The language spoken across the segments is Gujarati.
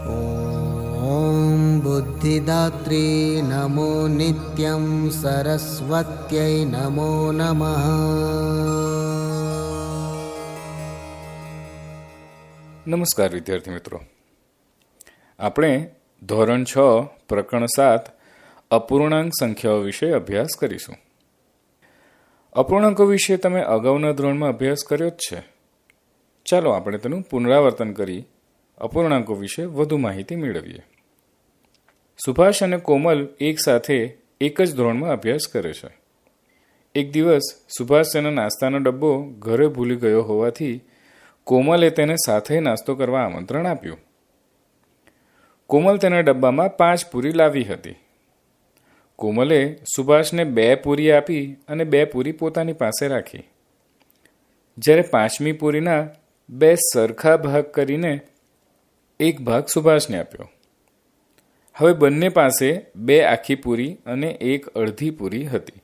ॐ बुद्धिदात्री नमो नित्यं सरस्वत्यै नमो नमः। નમસ્કાર વિદ્યાર્થી મિત્રો, આપણે ધોરણ 6 પ્રકરણ 7 અપૂર્ણાંક સંખ્યાઓ વિશે અભ્યાસ કરીશું. અપૂર્ણાંકો વિશે તમે અગાઉના ધોરણમાં અભ્યાસ કર્યો જ છે. ચાલો આપણે તેનું પુનરાવર્તન કરી અપૂર્ણાંકો વિશે વધુ માહિતી મેળવીએ. સુભાષ અને કોમલ એક સાથે એક જ ધોરણમાં અભ્યાસ કરે છે. એક દિવસ સુભાષ તેના નાસ્તાનો ડબ્બો ઘરે ભૂલી ગયો હોવાથી કોમલે તેને સાથે નાસ્તો કરવા આમંત્રણ આપ્યું. કોમલ તેના ડબ્બામાં 5 પૂરી લાવી હતી. કોમલે સુભાષને 2 પૂરી આપી અને 2 પૂરી પોતાની પાસે રાખી. જ્યારે 5મી પૂરીના 2 સરખા ભાગ કરીને એક ભાગ સુભાષને આપ્યો. હવે બંને પાસે 2 આખી પૂરી અને 1 અડધી પૂરી હતી.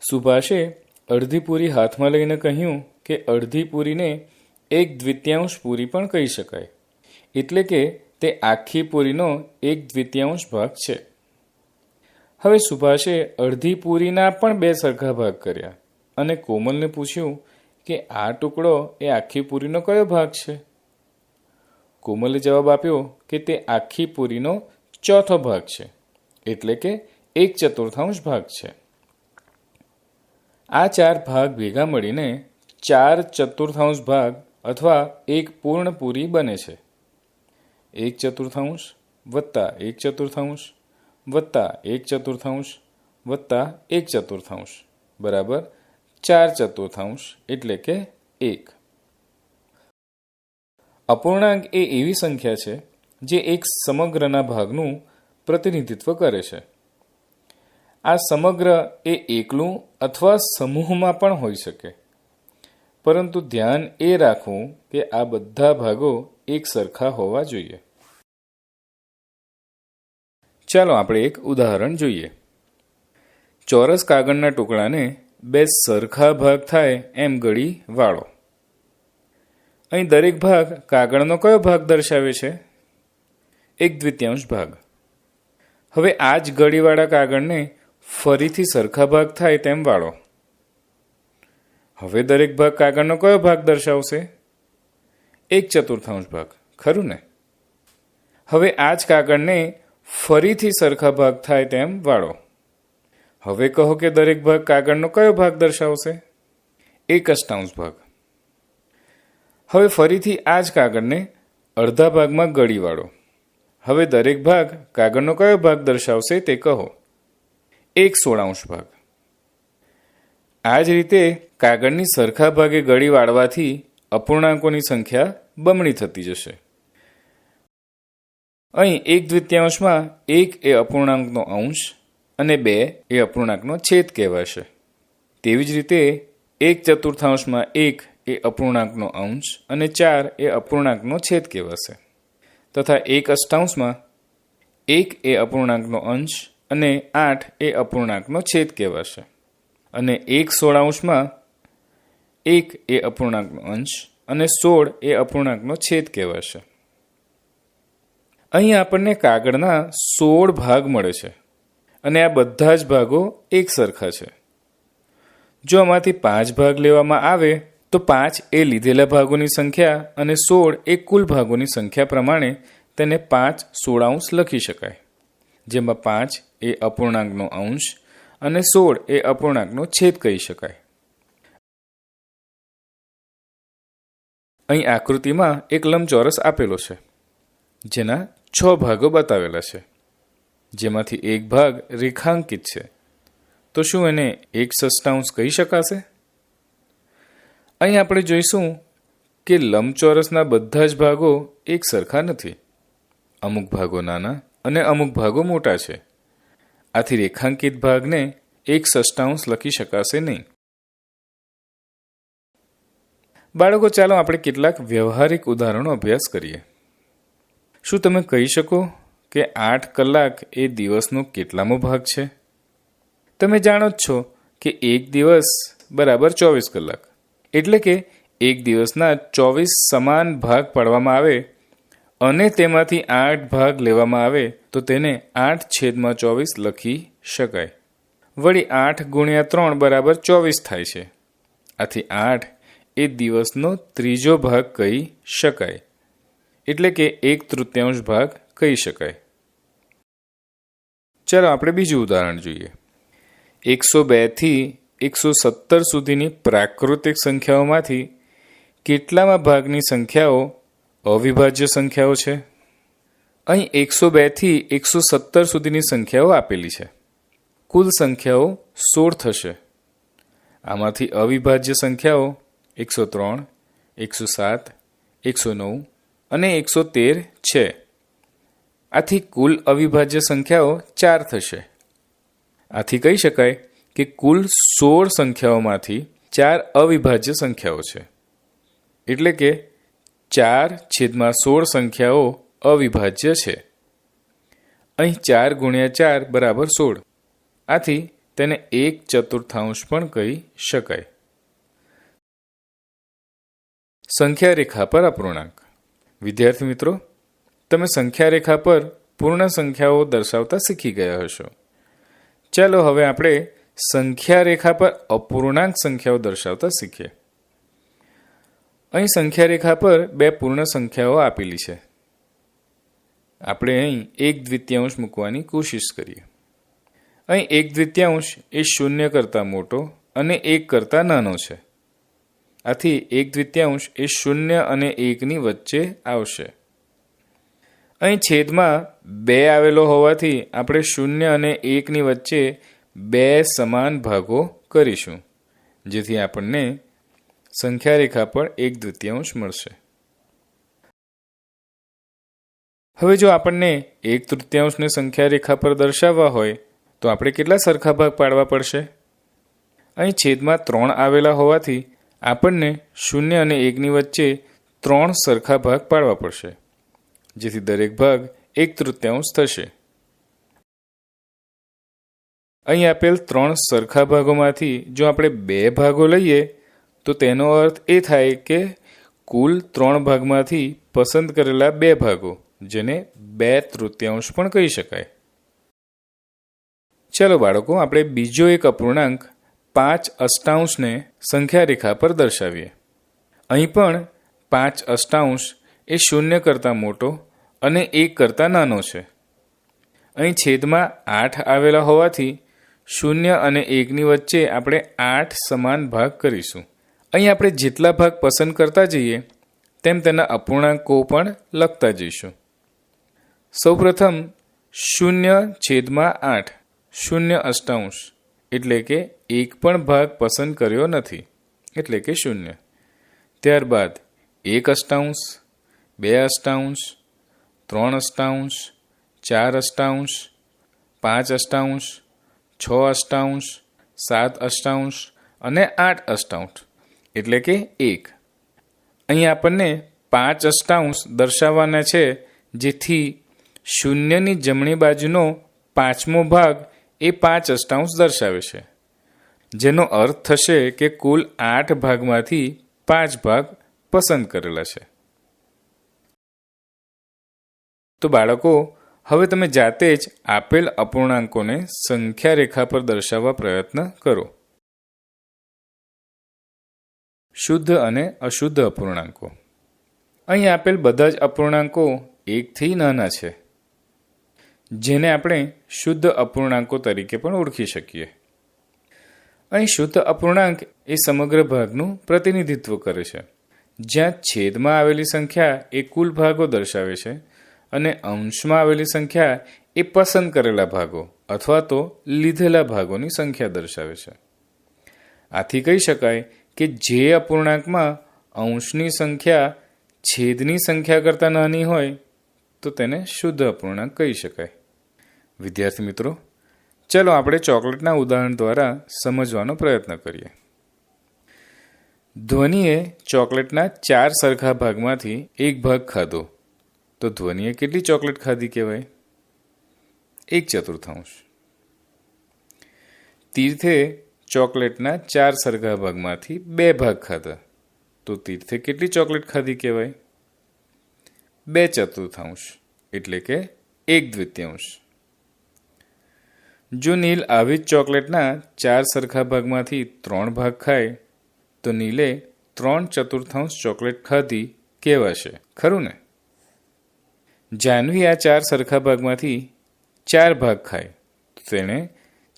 સુભાષે અડધી પૂરી હાથમાં લઈને કહ્યું કે અડધી પૂરીને 1/2 પૂરી પણ કહી શકાય, એટલે કે તે આખી પૂરીનો 1/2 ભાગ છે. હવે સુભાષે અડધી પૂરીના પણ 2 સરખા ભાગ કર્યા અને કોમલને પૂછ્યું કે આ ટુકડો એ આખી પૂરીનો કયો ભાગ છે? કોમલે જવાબ આપ્યો કે તે આખી પૂરીનો 1/4 ભાગ છે, એટલે કે 1/4 ભાગ છે. આ 4 ભાગ ભેગા મળીને 4/4 ભાગ અથવા એક પૂર્ણ પૂરી બને છે. 1/4 વત્તા 1/4 વત્તા 1/4 વત્તા 1/4 બરાબર 4/4 એટલે કે 1. અપૂર્ણાંક એ એવી સંખ્યા છે જે એક સમગ્રના ભાગનું પ્રતિનિધિત્વ કરે છે. આ સમગ્ર એ એકલું અથવા સમૂહમાં પણ હોઈ શકે, પરંતુ ધ્યાન એ રાખવું કે આ બધા ભાગો એક સરખા હોવા જોઈએ. ચાલો આપણે એક ઉદાહરણ જોઈએ. ચોરસ કાગળના ટુકડાને 2 સરખા ભાગ થાય એમ ગળી વાળો. અહીં દરેક ભાગ કાગળનો કયો ભાગ દર્શાવે છે? 1/2 ભાગ. હવે આ જ ગળીવાળા કાગળને ફરીથી સરખા ભાગ થાય તેમ વાળો. હવે દરેક ભાગ કાગળનો કયો ભાગ દર્શાવશે? 1/4 ભાગ, ખરું ને? હવે આ જ કાગળને ફરીથી સરખા ભાગ થાય તેમ વાળો. હવે કહો કે દરેક ભાગ કાગળનો કયો ભાગ દર્શાવશે? 1/8 ભાગ. હવે ફરીથી આ જ કાગળને અડધા ભાગમાં ગળી વાળો. હવે દરેક ભાગ કાગળનો કયો ભાગ દર્શાવશે તે કહો? 1/16 ભાગ. આ જ રીતે કાગળની સરખા ભાગે ગળી વાળવાથી અપૂર્ણાંકોની સંખ્યા બમણી થતી જશે. અહીં 1/2 1 એ અપૂર્ણાંકનો અંશ અને 2 એ અપૂર્ણાંકનો છેદ કહેવાશે. તેવી જ રીતે 1/4 1 એ અપૂર્ણાંકનો અંશ અને 4 એ અપૂર્ણાંકનો છેદ કહેવાશે. તથા 1/8 1 એ અપૂર્ણાંકનો અંશ અને 8 એ અપૂર્ણાંકનો છેદ કહેવાશે. અને 1/16 1 એ અપૂર્ણાંકનો અંશ અને 16 એ અપૂર્ણાંકનો છેદ કહેવાશે. અહીં આપણને કાગળના 16 ભાગ મળે છે અને આ બધા જ ભાગો એક સરખા છે. જો આમાંથી 5 ભાગ લેવામાં આવે તો 5 એ લીધેલા ભાગોની સંખ્યા અને 16 એ કુલ ભાગોની સંખ્યા પ્રમાણે તેને 5/16 લખી શકાય, જેમાં 5 એ અપૂર્ણાંકનો અંશ અને 16 એ અપૂર્ણાંકનો છેદ કહી શકાય. અહીં આકૃતિમાં એક લંબચોરસ આપેલો છે, જેના 6 ભાગો બતાવેલા છે, જેમાંથી એક ભાગ રેખાંકિત છે. તો શું એને 1/6 કહી શકાશે? અહીં આપણે જોઈશું કે લંબચોરસના બધા જ ભાગો એક સરખા નથી. અમુક ભાગો નાના અને અમુક ભાગો મોટા છે. આથી રેખાંકિત ભાગને 1/6 લખી શકાશે નહીં. બાળકો, ચાલો આપણે કેટલાક વ્યવહારિક ઉદાહરણો અભ્યાસ કરીએ. શું તમે કહી શકો કે 8 કલાક એ દિવસનો કેટલામો ભાગ છે? તમે જાણો જ છો કે એક દિવસ બરાબર 24 કલાક, એટલે કે એક દિવસના 24 સમાન ભાગ પાડવામાં આવે અને તેમાંથી 8 ભાગ લેવામાં આવે તો તેને 8/24 લખી શકાય. વળી 8 ગુણ્યા 3 બરાબર 24 થાય છે. આથી 8 એ દિવસનો ત્રીજો ભાગ કહી શકાય, એટલે કે 1/3 ભાગ કહી શકાય. ચાલો આપણે બીજું ઉદાહરણ જોઈએ. 102 થી 117 સુધીની પ્રાકૃતિક સંખ્યાઓમાંથી કેટલામાં ભાગની સંખ્યાઓ અવિભાજ્ય સંખ્યાઓ છે? અહીં 102 થી 117 સુધીની સંખ્યાઓ આપેલી છે. કુલ સંખ્યાઓ 16 થશે. આમાંથી અવિભાજ્ય સંખ્યાઓ 103, 107, 109 અને 113 છે. આથી કુલ અવિભાજ્ય સંખ્યાઓ 4 થશે. આથી કહી શકાય કે કુલ 16 સંખ્યાઓમાંથી 4 અવિભાજ્ય સંખ્યાઓ છે, એટલે કે 4/16 સંખ્યાઓ અવિભાજ્ય છે. અહીં 4 ગુણ્યા 4 બરાબર 16. આથી તેને 1/4 પણ કહી શકાય. સંખ્યા રેખા પર અપૂર્ણાંક. વિદ્યાર્થી મિત્રો, તમે સંખ્યા રેખા પર પૂર્ણ સંખ્યાઓ દર્શાવતા શીખી ગયા હશો. ચાલો હવે આપણે સંખ્યા રેખા પર અપૂર્ણાંક સંખ્યાઓ દર્શાવતા શીખીએ. અહીં સંખ્યા રેખા પર 2 પૂર્ણ સંખ્યાઓ આપેલી છે. આપણે અહીં 1/2 મૂકવાની કોશિશ કરીએ. અહીં 1/2 એ 0 કરતાં મોટો અને 1 કરતાં નાનો છે. આથી 1/2 એ 0 અને 1ની વચ્ચે આવશે. અહીં છેદમાં 2 આવેલો હોવાથી આપણે 0 અને 1ની વચ્ચે 2 સમાન ભાગો કરીશું, જેથી આપણને સંખ્યા રેખા પર 1/2 મળશે. હવે જો આપણને 1/3 ને સંખ્યા રેખા પર દર્શાવવા હોય તો આપણે કેટલા સરખા ભાગ પાડવા પડશે? અહીં છેદમાં 3 આવેલા હોવાથી આપણને 0 અને 1ની વચ્ચે 3 સરખા ભાગ પાડવા પડશે, જેથી દરેક ભાગ 1/3 થશે. અહીં આપેલ 3 સરખા ભાગોમાંથી જો આપણે 2 ભાગો લઈએ તો તેનો અર્થ એ થાય કે કુલ 3 ભાગમાંથી પસંદ કરેલા 2 ભાગો, જેને 2/3 પણ કહી શકાય. ચાલો બાળકો, આપણે બીજો એક અપૂર્ણાંક 5/8 ને સંખ્યા રેખા પર દર્શાવીએ. અહીં પણ 5/8 એ 0 કરતાં મોટો અને 1 કરતાં નાનો છે. અહીં છેદમાં 8 આવેલા હોવાથી 0 અને 1ની વચ્ચે આપણે 8 સમાન ભાગ કરીશું. અહીં આપણે જેટલા ભાગ પસંદ કરતા જઈએ તેમ તેના અપૂર્ણાંકો પણ લખતા જઈશું. સૌપ્રથમ 0/8 0/8 એટલે કે 1 પણ ભાગ પસંદ કર્યો નથી, એટલે કે 0. ત્યારબાદ 1/8, 2/8, 3/8, 4/8, 5/8, 6/8, 7/8 અને 8/8 એટલે કે 1. અહીં આપણને 5/8 દર્શાવવાના છે, જેથી 0ની જમણી બાજુનો 5મો ભાગ એ 5/8 દર્શાવે છે, જેનો અર્થ થશે કે કુલ 8 ભાગમાંથી 5 ભાગ પસંદ કરેલા છે. તો બાળકો, હવે તમે જાતે જ આપેલ અપૂર્ણાંકોને સંખ્યા રેખા પર દર્શાવવા પ્રયત્ન કરો. શુદ્ધ અને અશુદ્ધ અપૂર્ણાંકો. અહીં આપેલ બધા જ અપૂર્ણાંકો 1 થી નાના છે, જેને આપણે શુદ્ધ અપૂર્ણાંકો તરીકે પણ ઓળખી શકીએ. અહીં શુદ્ધ અપૂર્ણાંક એ સમગ્ર ભાગનું પ્રતિનિધિત્વ કરે છે, જ્યાં છેદમાં આવેલી સંખ્યા એ કુલ ભાગો દર્શાવે છે અને અંશમાં આવેલી સંખ્યા એ પસંદ કરેલા ભાગો અથવા તો લીધેલા ભાગોની સંખ્યા દર્શાવે છે. આથી કહી શકાય કે જે અપૂર્ણાંકમાં અંશની સંખ્યા છેદની સંખ્યા કરતાં નાની હોય તો તેને શુદ્ધ અપૂર્ણાંક કહી શકાય. વિદ્યાર્થી મિત્રો, ચાલો આપણે ચોકલેટના ઉદાહરણ દ્વારા સમજવાનો પ્રયત્ન કરીએ. ધ્વનિએ ચોકલેટના 4 સરખા ભાગમાંથી એક ભાગ ખાધો, તો ધ્વનિએ કેટલી ચોકલેટ ખાધી કહેવાય? 1/4. તીર્થે ચોકલેટના 4 સરખા ભાગમાંથી 2 ભાગ ખાધા, તો તીર્થે કેટલી ચોકલેટ ખાધી કહેવાય? 2/4 એટલે કે 1/2. જો નીલ આવી જ ચોકલેટના 4 સરખા ભાગમાંથી 3 ભાગ ખાય તો નીલે 3/4 ચોકલેટ ખાધી કહેવાશે, ખરું ને? જાહ્નવી આ 4 સરખા ભાગમાંથી 4 ભાગ ખાય તો તેણે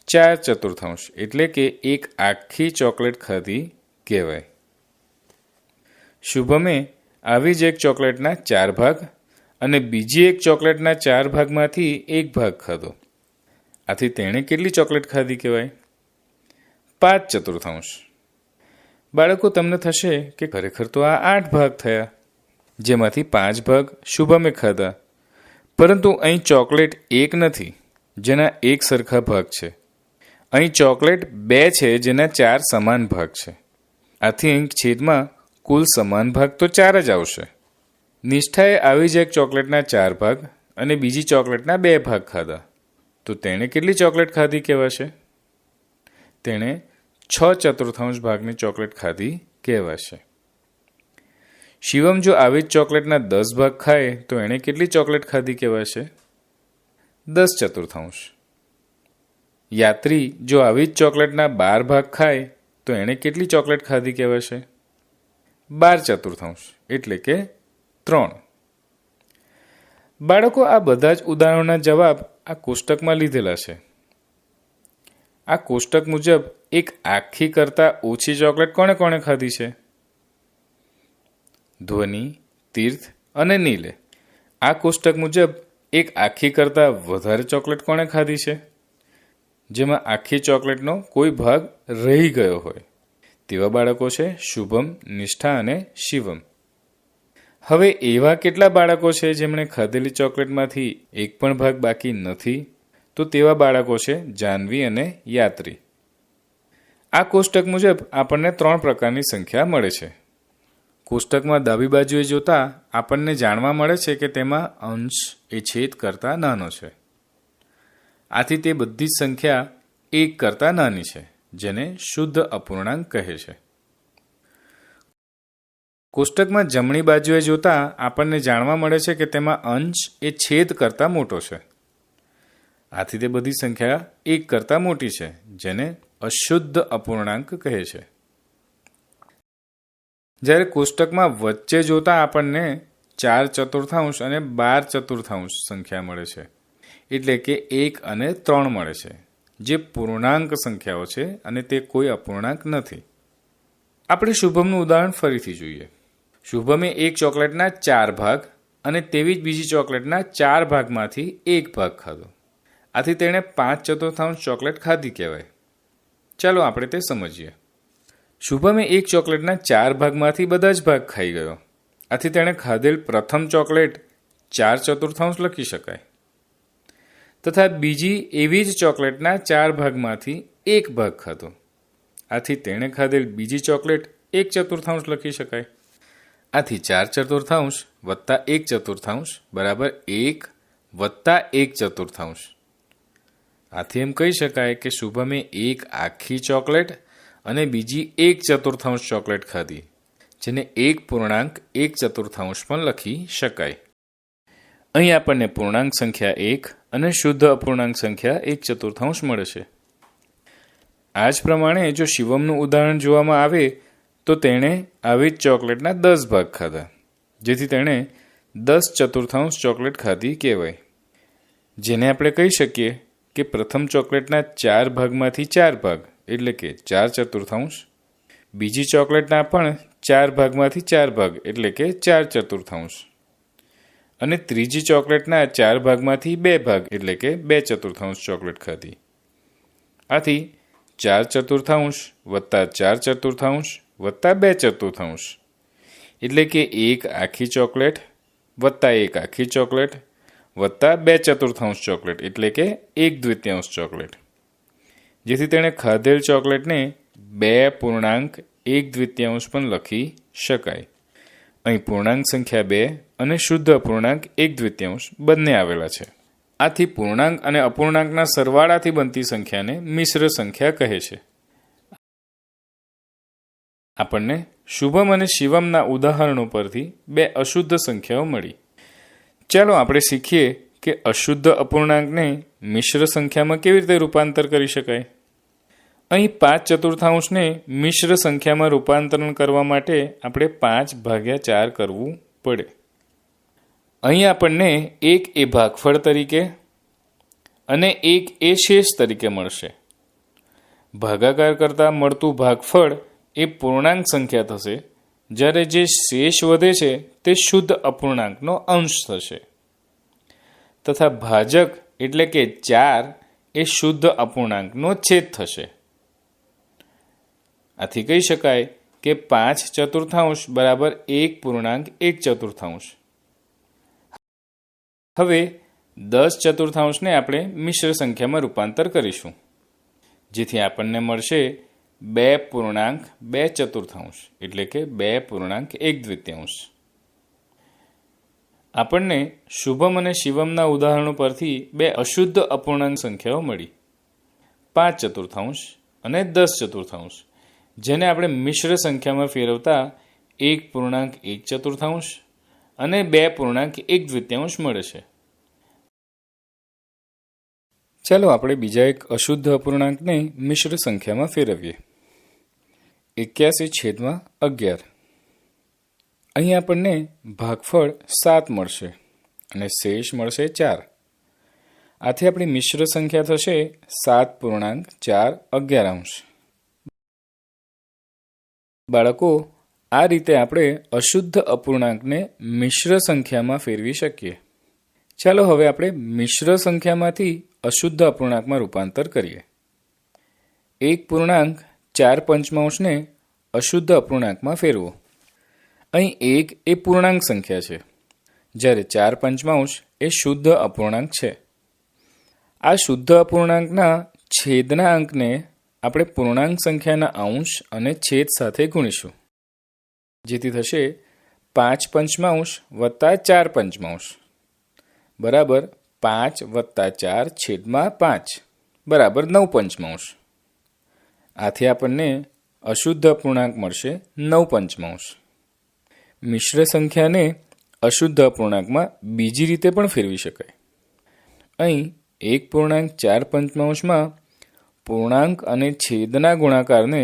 4/4 એટલે કે 1 આખી ચોકલેટ ખાધી કહેવાય. શુભમે આવી જ એક ચોકલેટના 4 ભાગ અને બીજી એક ચોકલેટના 4 ભાગમાંથી 1 ભાગ ખાધો. આથી તેણે કેટલી ચોકલેટ ખાધી કહેવાય? 5/4. બાળકો, તમને થશે કે ખરેખર તો આ 8 ભાગ થયા, જેમાંથી 5 ભાગ શુભમે ખાધા. પરંતુ અહીં ચોકલેટ 1 નથી, જેના 1 સરખા ભાગ છે. અહીં ચોકલેટ 2 છે, જેના 4 સમાન ભાગ છે. આથી અહીં છેદમાં કુલ સમાન ભાગ તો 4 જ આવશે. નિષ્ઠાએ આવી જ એક ચોકલેટના 4 ભાગ અને બીજી ચોકલેટના 2 ભાગ ખાધા. તો તેણે કેટલી ચોકલેટ ખાધી કહેવાશે? તેણે 6/4 ભાગની ચોકલેટ ખાધી કહેવાશે. શિવમ જો આવી જ ચોકલેટના 10 ભાગ ખાય તો એણે કેટલી ચોકલેટ ખાધી કહેવાશે? 10/4. યાત્રી જો આવી જ ચોકલેટના 12 ભાગ ખાય તો એણે કેટલી ચોકલેટ ખાધી કહેવાશે? 12/4 એટલે કે 3. બાળકો, આ બધા જ ઉદાહરણોના જવાબ આ કોષ્ટકમાં લીધેલા છે. આ કોષ્ટક મુજબ એક આખી કરતાં ઓછી ચોકલેટ કોણે કોણે ખાધી છે? ધ્વનિ, તીર્થ અને નીલે. આ કોષ્ટક મુજબ એક આખી કરતાં વધારે ચોકલેટ કોણે ખાધી છે? જેમાં આખી ચોકલેટનો કોઈ ભાગ રહી ગયો હોય તેવા બાળકો છે શુભમ, નિષ્ઠા અને શિવમ. હવે એવા કેટલા બાળકો છે જેમણે ખાધેલી ચોકલેટમાંથી એક પણ ભાગ બાકી નથી? તો તેવા બાળકો છે જાહ્નવી અને યાત્રી. આ કોષ્ટક મુજબ આપણને 3 પ્રકારની સંખ્યા મળે છે. કોષ્ટકમાં ડાબી બાજુએ જોતા આપણને જાણવા મળે છે કે તેમાં અંશ એ છેદ કરતાં નાનો છે. આથી તે બધી જ સંખ્યા 1 કરતાં નાની છે, જેને શુદ્ધ અપૂર્ણાંક કહે છે. કોષ્ટકમાં જમણી બાજુએ જોતા આપણને જાણવા મળે છે કે તેમાં અંશ એ છેદ કરતાં મોટો છે. આથી તે બધી સંખ્યા 1 કરતાં મોટી છે, જેને અશુદ્ધ અપૂર્ણાંક કહે છે. જ્યારે કોષ્ટકમાં વચ્ચે જોતા આપણને 4/4 અને 12/4 સંખ્યા મળે છે, એટલે કે 1 અને 3 મળે છે, જે પૂર્ણાંક સંખ્યાઓ છે અને તે કોઈ અપૂર્ણાંક નથી. આપણે શુભમનું ઉદાહરણ ફરીથી જોઈએ. શુભમે એક ચોકલેટના 4 ભાગ અને તેવી જ બીજી ચોકલેટના 4 ભાગમાંથી 1 ભાગ ખાધો. આથી તેણે 5/4 ચોકલેટ ખાધી કહેવાય. ચાલો આપણે તે સમજીએ. શુભમે એક ચોકલેટના 4 ભાગમાંથી બધા જ ભાગ ખાઈ ગયો. આથી તેણે ખાધેલ પ્રથમ ચોકલેટ 4/4 લખી શકાય. તથા બીજી એવી જ ચોકલેટના 4 ભાગમાંથી 1 ભાગ ખાધો. આથી તેણે ખાધેલ બીજી ચોકલેટ 1/4 લખી શકાય. આથી 4/4 વત્તા 1/4 બરાબર 1 વત્તા 1/4. આથી એમ કહી શકાય કે શુભમે એક આખી ચોકલેટ અને બીજી 1/4 ચોકલેટ ખાધી, જેને 1 પૂર્ણાંક 1/4 પણ લખી શકાય. અહીં આપણને પૂર્ણાંક સંખ્યા 1 અને શુદ્ધ અપૂર્ણાંક સંખ્યા 1/4 મળે છે. આ જ પ્રમાણે જો શિવમનું ઉદાહરણ જોવામાં આવે તો તેણે આવી જ ચોકલેટના 10 ભાગ ખાધા, જેથી તેણે 10/4 ચોકલેટ ખાધી કહેવાય. જેને આપણે કહી શકીએ કે પ્રથમ ચોકલેટના 4 ભાગમાંથી 4 ભાગ એટલે કે 4/4, બીજી ચોકલેટના પણ 4 ભાગમાંથી 4 ભાગ એટલે કે 4/4 અને ત્રીજી ચોકલેટના 4 ભાગમાંથી 2 ભાગ એટલે કે 2/4 ચોકલેટ ખાધી. આથી 4/4 વત્તા 4/4 વત્તા 2/4 એટલે કે 1 આખી ચોકલેટ વત્તા 1 આખી ચોકલેટ વત્તા 2/4 ચોકલેટ એટલે કે 1/2 ચોકલેટ. જેથી તેણે ખાધેલ ચોકલેટને 2 પૂર્ણાંક 1/2 પણ લખી શકાય. અહીં પૂર્ણાંક સંખ્યા 2 અને શુદ્ધ અપૂર્ણાંક 1/2 બંને આવેલા છે. આથી પૂર્ણાંક અને અપૂર્ણાંકના સરવાળાથી બનતી સંખ્યાને મિશ્ર સંખ્યા કહે છે. આપણને શુભમ અને શિવમના ઉદાહરણો પરથી 2 અશુદ્ધ સંખ્યાઓ મળી. ચાલો આપણે શીખીએ કે અશુદ્ધ અપૂર્ણાંકને મિશ્ર સંખ્યામાં કેવી રીતે રૂપાંતર કરી શકાય. અહીં 5/4 મિશ્ર સંખ્યામાં રૂપાંતરણ કરવા માટે આપણે 5/4 કરવું પડે. અહીં આપણને 1 એ ભાગફળ તરીકે અને 1 એ શેષ તરીકે મળશે. ભાગાકાર કરતાં મળતું ભાગફળ એ પૂર્ણાંક સંખ્યા થશે, જ્યારે જે શેષ વધે છે તે શુદ્ધ અપૂર્ણાંકનો અંશ થશે, તથા ભાજક એટલે કે 4 એ શુદ્ધ અપૂર્ણાંકનો છેદ થશે. આથી કહી શકાય કે 5/4 બરાબર 1.1/4. હવે 10/4 ને આપણે મિશ્ર સંખ્યામાં રૂપાંતર કરીશું, જેથી આપણને મળશે 2.2/4 એટલે કે 2.1/2. આપણને શુભમ અને શિવમના ઉદાહરણો પરથી 2 અશુદ્ધ અપૂર્ણાંક સંખ્યાઓ મળી, 5/4 અને 10/4, જેને આપણે મિશ્ર સંખ્યામાં ફેરવતા 1.1/4 અને 2.1/2 મળે છે. ચાલો આપણે બીજા એક અશુદ્ધ અપૂર્ણાંકને મિશ્ર સંખ્યામાં ફેરવીએ. 81/11. અહીં આપણને ભાગફળ 7 મળશે અને શેષ મળશે 4. આથી આપણી મિશ્ર સંખ્યા થશે 7.411. બાળકો, આ રીતે આપણે અશુદ્ધ અપૂર્ણાંકને મિશ્ર સંખ્યામાં ફેરવી શકીએ. ચાલો હવે આપણે મિશ્ર સંખ્યામાંથી અશુદ્ધ અપૂર્ણાંકમાં રૂપાંતર કરીએ. 1.4 ને અશુદ્ધ અપૂર્ણાંકમાં ફેરવો. અહીં 1 એ પૂર્ણાંક સંખ્યા છે, જ્યારે 4/5 એ શુદ્ધ અપૂર્ણાંક છે. આ શુદ્ધ અપૂર્ણાંકના છેદના અંકને આપણે પૂર્ણાંક સંખ્યાના અંશ અને છેદ સાથે ગુણીશું, જેથી થશે 5/5 વત્તા 4/5 બરાબર 5 વત્તા 4/5 બરાબર 9/5. આથી આપણને અશુદ્ધ અપૂર્ણાંક મળશે 9/5. મિશ્ર સંખ્યાને અશુદ્ધ અપૂર્ણાંકમાં બીજી રીતે પણ ફેરવી શકાય. અહીં 1.4 પૂર્ણાંક અને છેદના ગુણાકારને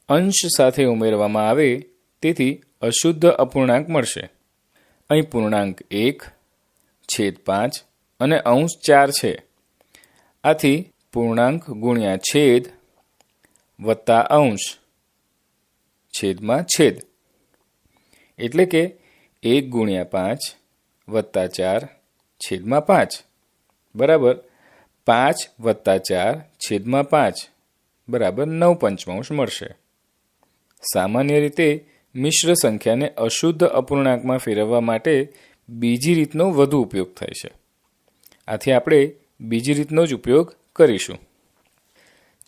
અંશ સાથે ઉમેરવામાં આવે, તેથી અશુદ્ધ અપૂર્ણાંક મળશે. અહીં પૂર્ણાંક 1, છેદ 5 અને અંશ 4 છે. આથી પૂર્ણાંક ગુણ્યા છેદ વત્તા અંશ છેદમાં છેદ, એટલે કે 1/5 વત્તા 4/5 બરાબર 5 વત્તા 4/5 બરાબર 9/5 મળશે. સામાન્ય રીતે મિશ્ર સંખ્યાને અશુદ્ધ અપૂર્ણાંકમાં ફેરવવા માટે બીજી રીતનો વધુ ઉપયોગ થાય છે. આથી આપણે બીજી રીતનો જ ઉપયોગ કરીશું.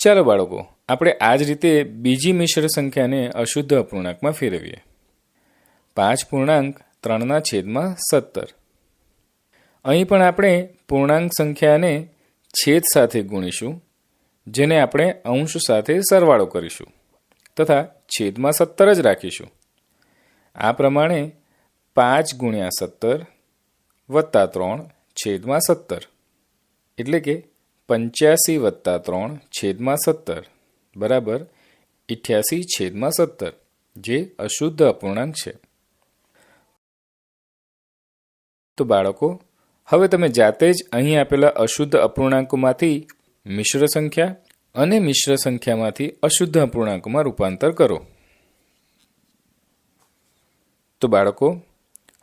ચાલો બાળકો, આપણે આ જ રીતે બીજી મિશ્ર સંખ્યાને અશુદ્ધ અપૂર્ણાંકમાં ફેરવીએ. 5.3/17. અહીં પણ આપણે પૂર્ણાંક સંખ્યાને છેદ સાથે ગુણીશું, જેને આપણે અંશ સાથે સરવાળો કરીશું તથા છેદમાં 17 જ રાખીશું. આ પ્રમાણે 5x17 વત્તા 3/17 એટલે કે 85 વત્તા 3/17 બરાબર 88/17, જે અશુદ્ધ અપૂર્ણાંક છે. તો બાળકો, હવે તમે જાતે જ અહીં આપેલા અશુદ્ધ અપૂર્ણાંકોમાંથી મિશ્ર સંખ્યા અને મિશ્ર સંખ્યામાંથી અશુદ્ધ અપૂર્ણાંકોમાં રૂપાંતર કરો. તો બાળકો,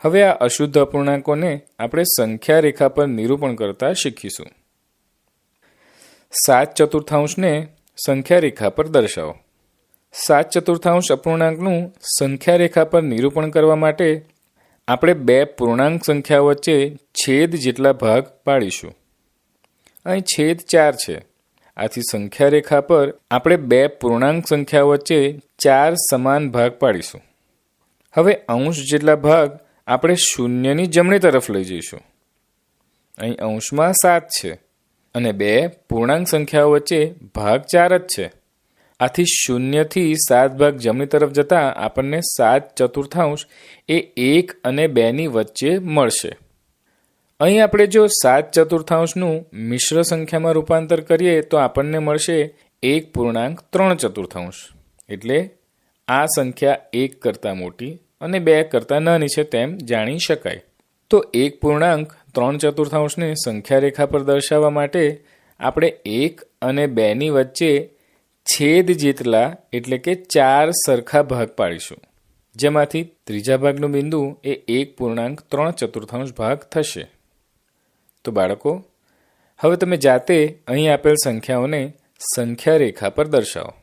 હવે આ અશુદ્ધ અપૂર્ણાંકોને આપણે સંખ્યા રેખા પર નિરૂપણ કરતા શીખીશું. 7/4 ને સંખ્યા રેખા પર દર્શાવો. 7/4 અપૂર્ણાંકનું સંખ્યા રેખા પર નિરૂપણ કરવા માટે આપણે 2 પૂર્ણાંક સંખ્યાઓ વચ્ચે છેદ જેટલા ભાગ પાડીશું. અહીં છેદ 4 છે. આથી સંખ્યા રેખા પર આપણે 2 પૂર્ણાંક સંખ્યાઓ વચ્ચે 4 સમાન ભાગ પાડીશું. હવે અંશ જેટલા ભાગ આપણે શૂન્યની જમણી તરફ લઈ જઈશું. અહીં અંશમાં 7 છે અને 2 પૂર્ણાંક સંખ્યાઓ વચ્ચે ભાગ 4 જ છે. આથી 0 થી 7 ભાગ જમણી તરફ જતાં આપણને 7/4 એ 1 અને 2 ની વચ્ચે મળશે. અહીં આપણે જો 7/4 મિશ્ર સંખ્યામાં રૂપાંતર કરીએ તો આપણને મળશે 1.3/4, એટલે આ સંખ્યા 1 કરતાં મોટી અને 2 કરતાં નાની છે તેમ જાણી શકાય. તો 1.3/4 ને સંખ્યા રેખા પર દર્શાવવા માટે આપણે 1 અને 2ની વચ્ચે છેદ જેટલા એટલે કે 4 સરખા ભાગ પાડીશું, જેમાંથી ત્રીજા ભાગનું બિંદુ એ 1.3/4 ભાગ થશે. તો બાળકો, હવે તમે જાતે અહીં આપેલ સંખ્યાઓને સંખ્યા રેખા પર દર્શાવો.